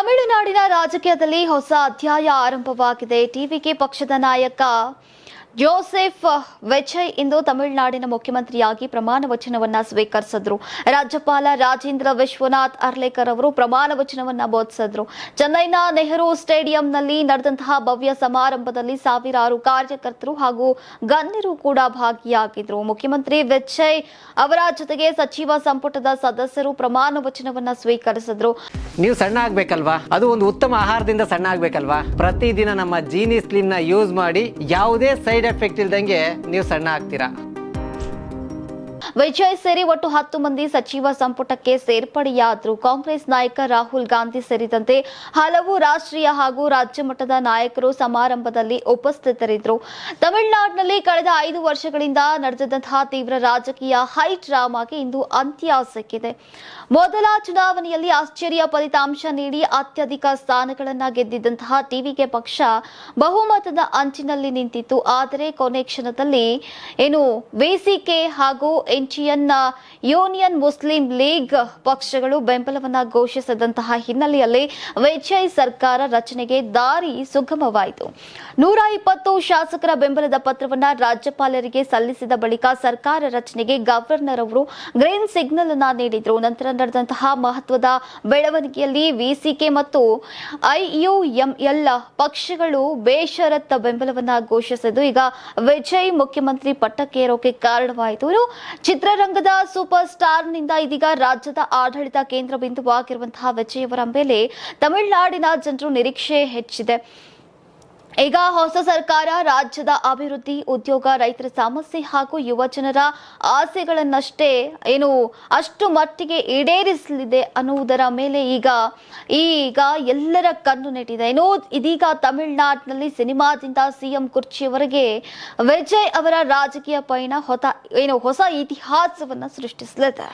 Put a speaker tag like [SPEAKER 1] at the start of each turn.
[SPEAKER 1] ತಮಿಳುನಾಡಿನ ರಾಜಕೀಯದಲ್ಲಿ ಹೊಸ ಅಧ್ಯಾಯ ಆರಂಭವಾಗಿದೆ. ಟಿವಿಕೆ ಪಕ್ಷದ ನಾಯಕ ಜೋಸೆಫ್ ವಿಜಯ್ ಇಂದು ತಮಿಳುನಾಡಿನ ಮುಖ್ಯಮಂತ್ರಿಯಾಗಿ ಪ್ರಮಾಣ ವಚನವನ್ನ ಸ್ವೀಕರಿಸಿದ್ರು. ರಾಜ್ಯಪಾಲ ರಾಜೇಂದ್ರ ವಿಶ್ವನಾಥ್ ಅರ್ಲೇಕರ್ ಅವರು ಪ್ರಮಾಣ ವಚನವನ್ನ ಬೋಧಿಸಿದ್ರು. ಚೆನ್ನೈನ ನೆಹರು ಸ್ಟೇಡಿಯಂನಲ್ಲಿ ನಡೆದಂತಹ ಭವ್ಯ ಸಮಾರಂಭದಲ್ಲಿ ಸಾವಿರಾರು ಕಾರ್ಯಕರ್ತರು ಹಾಗೂ ಗಣ್ಯರು ಕೂಡ ಭಾಗಿಯಾಗಿದ್ರು. ಮುಖ್ಯಮಂತ್ರಿ ವಿಜಯ್ ಅವರ ಜೊತೆಗೆ ಸಚಿವ ಸಂಪುಟದ ಸದಸ್ಯರು ಪ್ರಮಾಣ ವಚನವನ್ನ ಸ್ವೀಕರಿಸಿದ್ರು.
[SPEAKER 2] ನೀವು ಸಣ್ಣ ಆಗ್ಬೇಕಲ್ವಾ? ಅದು ಒಂದು ಉತ್ತಮ ಆಹಾರದಿಂದ ಸಣ್ಣ ಆಗ್ಬೇಕಲ್ವಾ? ಪ್ರತಿದಿನ ನಮ್ಮ ಜೀನಿ ಸ್ಲಿಮ್ ನ ಯೂಸ್ ಮಾಡಿ ಯಾವುದೇ ಸೈಡ್ ಎಫೆಕ್ಟ್ ಇಲ್ದಂಗೆ ನೀವು ಸಣ್ಣ ಆಗ್ತೀರಾ.
[SPEAKER 1] ವಿಜಯ್ ಸೇರಿ ಒಟ್ಟು 10 ಮಂದಿ ಸಚಿವ ಸಂಪುಟಕ್ಕೆ ಸೇರ್ಪಡೆಯಾದರು. ಕಾಂಗ್ರೆಸ್ ನಾಯಕ ರಾಹುಲ್ ಗಾಂಧಿ ಸೇರಿದಂತೆ ಹಲವು ರಾಷ್ಟ್ರೀಯ ಹಾಗೂ ರಾಜ್ಯ ಮಟ್ಟದ ನಾಯಕರು ಸಮಾರಂಭದಲ್ಲಿ ಉಪಸ್ಥಿತರಿದ್ದರು. ತಮಿಳುನಾಡಿನಲ್ಲಿ ಕಳೆದ 5 ವರ್ಷಗಳಿಂದ ನಡೆದಂತಹ ತೀವ್ರ ರಾಜಕೀಯ ಹೈ ಡ್ರಾಮಾಗೆ ಇಂದು ಅಂತ್ಯ ಸಿಕ್ಕಿದೆ. ಮೊದಲ ಚುನಾವಣೆಯಲ್ಲಿ ಆಶ್ಚರ್ಯ ಫಲಿತಾಂಶ ನೀಡಿ ಅತ್ಯಧಿಕ ಸ್ಥಾನಗಳನ್ನು ಗೆದ್ದಿದ್ದಂತಹ ಟಿವಿಕೆ ಪಕ್ಷ ಬಹುಮತದ ಅಂಚಿನಲ್ಲಿ ನಿಂತಿತ್ತು. ಆದರೆ ಕೊನೆ ಕ್ಷಣದಲ್ಲಿ ವಿಸಿಕೆ ಹಾಗೂ ಇಂಡಿಯನ್ ಯೂನಿಯನ್ ಮುಸ್ಲಿಂ ಲೀಗ್ ಪಕ್ಷಗಳು ಬೆಂಬಲವನ್ನ ಘೋಷಿಸಿದಂತಹ ಹಿನ್ನೆಲೆಯಲ್ಲಿ ವಿಜಯ್ ಸರ್ಕಾರ ರಚನೆಗೆ ದಾರಿ ಸುಗಮವಾಯಿತು. 120 ಶಾಸಕರ ಬೆಂಬಲದ ಪತ್ರವನ್ನ ರಾಜ್ಯಪಾಲರಿಗೆ ಸಲ್ಲಿಸಿದ ಬಳಿಕ ಸರ್ಕಾರ ರಚನೆಗೆ ಗವರ್ನರ್ ಅವರು ಗ್ರೀನ್ ಸಿಗ್ನಲ್ ಅನ್ನ ನೀಡಿದ್ರು. ನಂತರ ನಡೆದಂತಹ ಮಹತ್ವದ ಬೆಳವಣಿಗೆಯಲ್ಲಿ ವಿಸಿಕೆ ಮತ್ತು ಐಯುಎಂಎಲ್ ಪಕ್ಷಗಳು ಬೇಷರತ್ ಬೆಂಬಲವನ್ನ ಘೋಷಿಸಿದ್ದು ಈಗ ವಿಜಯ್ ಮುಖ್ಯಮಂತ್ರಿ ಪಟ್ಟಕ್ಕೇರೋಕೆ ಕಾರಣವಾಯಿತು. ಚಿತ್ರರಂಗದ ಸೂಪರ್ ಸ್ಟಾರ್ನಿಂದ ಇದೀಗ ರಾಜ್ಯದ ಆಡಳಿತ ಕೇಂದ್ರ ಬಿಂದುವಾಗಿರುವಂತಹ ವಿಜಯ್ ಅವರ ಮೇಲೆ ತಮಿಳುನಾಡಿನ ಜನರು ನಿರೀಕ್ಷೆ ಹೆಚ್ಚಿದೆ. ಈಗ ಹೊಸ ಸರ್ಕಾರ ರಾಜ್ಯದ ಅಭಿವೃದ್ಧಿ, ಉದ್ಯೋಗ, ರೈತರ ಸಮಸ್ಯೆ ಹಾಗೂ ಯುವ ಜನರ ಆಸೆಗಳನ್ನಷ್ಟೇ ಅಷ್ಟು ಮಟ್ಟಿಗೆ ಈಡೇರಿಸಲಿದೆ ಅನ್ನುವುದರ ಮೇಲೆ ಈಗ ಎಲ್ಲರ ಕಣ್ಣು ನೆಟ್ಟಿದೆ. ಇದೀಗ ತಮಿಳುನಾಡಿನಲ್ಲಿ ಸಿನಿಮಾದಿಂದ ಸಿಎಂ ಕುರ್ಚಿಯವರೆಗೆ ವಿಜಯ್ ಅವರ ರಾಜಕೀಯ ಪಯಣ ಹೊಸ ಇತಿಹಾಸವನ್ನ ಸೃಷ್ಟಿಸಲಿದೆ.